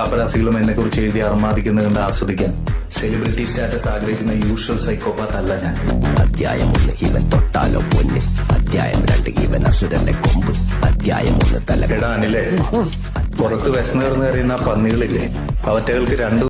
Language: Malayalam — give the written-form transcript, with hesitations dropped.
പാപ്പരാസികളും എന്നെ കുറിച്ച് എഴുതി അർമാദിക്കുന്നത് കണ്ട് ആസ്വദിക്കാൻ സെലിബ്രിറ്റി സ്റ്റാറ്റസ് ആഗ്രഹിക്കുന്ന യൂഷ്വൽ സൈക്കോപാത്ത് അല്ല ഞാൻ. അധ്യായം 1 ഇവൻ തൊട്ടാലോ പൊന്ന്, അധ്യായം 2 ഇവൻ അസുരന്റെ കൊമ്പ്, അധ്യായം 1 തല. എടാ അനിലേ, പുറത്ത് വിശന്നു കിടന്ന് എറിയുന്ന പന്നികളില്ലേ, അവറ്റകൾക്ക് 2